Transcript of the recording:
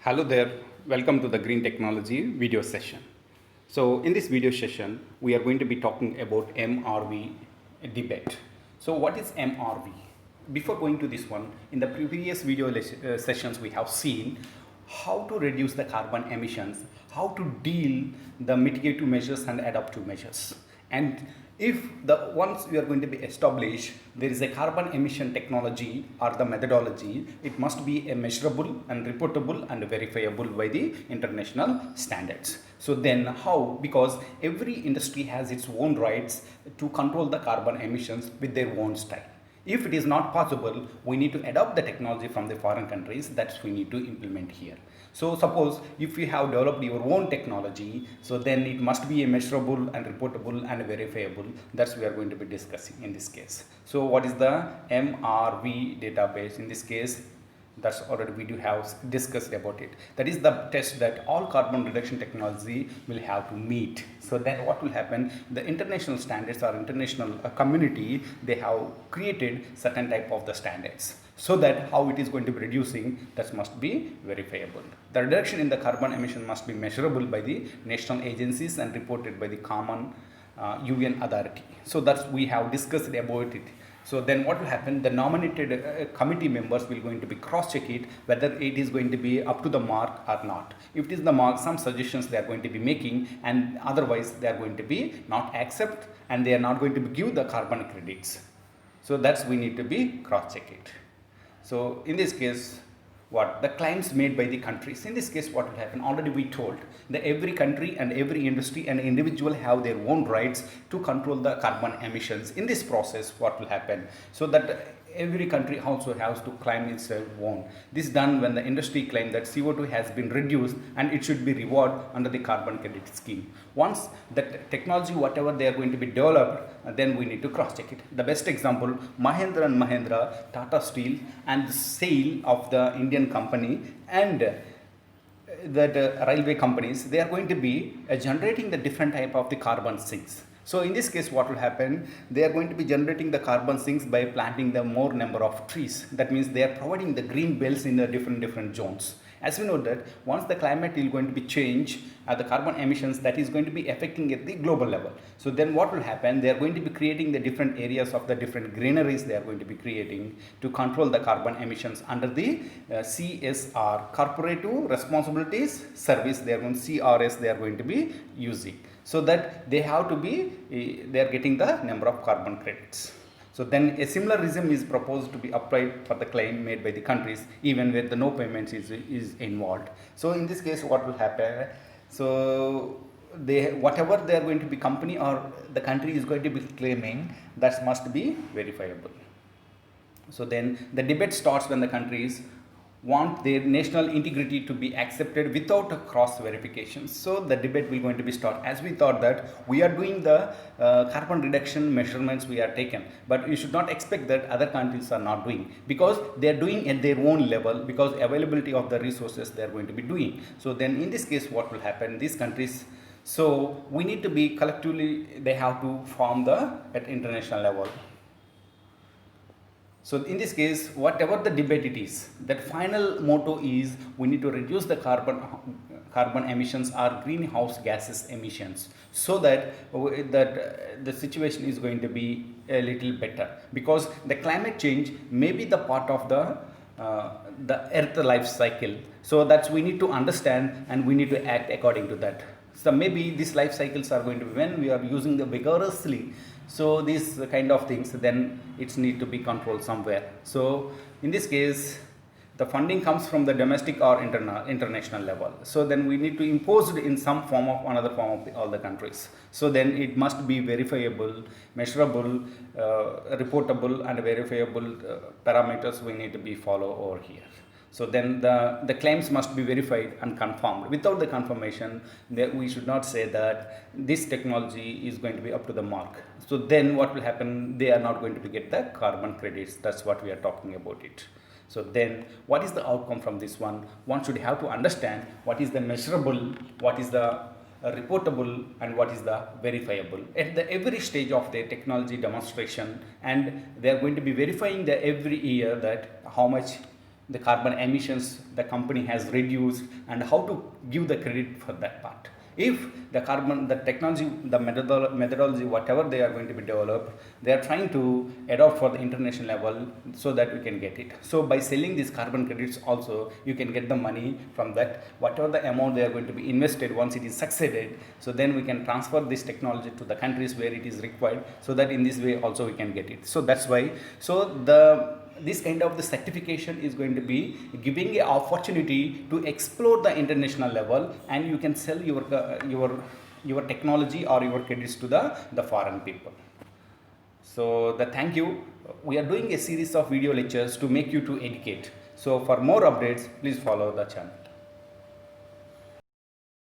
Hello there, welcome to the Green Technology video session. So in this video session, we are going to be talking about MRV debate. So what is MRV? Before going to this one, in the previous video sessions we have seen how to reduce the carbon emissions, how to deal the mitigative measures and adaptive measures. And if the once we are going to be established, there is a carbon emission technology or the methodology, it must be a measurable and reportable and verifiable by the international standards. So then how? Because every industry has its own rights to control the carbon emissions with their own style. If it is not possible, we need to adopt the technology from the foreign countries that we need to implement here. So suppose if you have developed your own technology, so then it must be a measurable and reportable and verifiable. That's we are going to be discussing in this case. So what is the MRV database? In this case, that's already we do have discussed about it. That is the test that all carbon reduction technology will have to meet. So then what will happen, the international standards or international community, they have created certain type of the standards, so that how it is going to be reducing, that must be verifiable. The reduction in the carbon emission must be measurable by the national agencies and reported by the common UN authority. So that's we have discussed about it. So then what will happen, the nominated committee members will going to be cross check it whether it is going to be up to the mark or not. If it is the mark, some suggestions they are going to be making, and otherwise they are going to be not accept and they are not going to be give the carbon credits. So that's we need to be cross check it. So in this case, what the claims made by the countries, in this case what will happen, already we told that every country and every industry and individual have their own rights to control the carbon emissions. In this process what will happen, so that every country also has to claim its own. This is done when the industry claim that CO2 has been reduced and it should be rewarded under the carbon credit scheme. Once that technology whatever they are going to be developed, then we need to cross check it. The best example, Mahindra and Mahindra, Tata Steel and the sale of the Indian company and that railway companies, they are going to be generating the different type of the carbon sinks. So in this case what will happen, they are going to be generating the carbon sinks by planting the more number of trees. That means they are providing the green belts in the different zones. As we know that once the climate is going to be changed, the carbon emissions that is going to be affecting at the global level. So then what will happen, they are going to be creating the different areas of the different greeneries they are going to be creating to control the carbon emissions under the CSR, corporate responsibilities service, they are going CRS they are going to be using, so that they have to be they are getting the number of carbon credits. So then a similar regime is proposed to be applied for the claim made by the countries even where the no payments is involved. So in this case what will happen, so they whatever they are going to be company or the country is going to be claiming, that must be verifiable. So then the debate starts when the countries want their national integrity to be accepted without a cross verification. So the debate will going to be start, as we thought that we are doing the carbon reduction measurements we are taken, but you should not expect that other countries are not doing, because they are doing at their own level, because availability of the resources they are going to be doing. So then in this case what will happen, these countries, so we need to be collectively, they have to form the at international level. So in this case, whatever the debate it is, that final motto is we need to reduce the carbon emissions or greenhouse gases emissions, so that the situation is going to be a little better, because the climate change may be the part of the earth life cycle. So that's we need to understand and we need to act according to that. So maybe these life cycles are going to be when we are using the vigorously, so these kind of things, then it's need to be controlled somewhere. So in this case the funding comes from the domestic or international level, so then we need to impose it in some form of another form of all the countries. So then it must be verifiable, measurable, reportable and verifiable parameters we need to be follow over here. So then the claims must be verified and confirmed. Without the confirmation, we should not say that this technology is going to be up to the mark. So then what will happen, they are not going to be get the carbon credits. That's what we are talking about it. So then what is the outcome from this one? One should have to understand what is the measurable, what is the reportable and what is the verifiable at the every stage of their technology demonstration, and they are going to be verifying the every year that how much the carbon emissions the company has reduced, and how to give the credit for that part. If the carbon, the technology, the methodology, whatever they are going to be developed, they are trying to adopt for the international level so that we can get it. So by selling these carbon credits also, you can get the money from that, whatever the amount they are going to be invested once it is succeeded. So then we can transfer this technology to the countries where it is required, so that in this way also we can get it. So that's why, so this kind of the certification is going to be giving a opportunity to explore the international level, and you can sell your technology or your credits to the foreign people. So thank you. We are doing a series of video lectures to make you to educate. So for more updates, please follow the channel.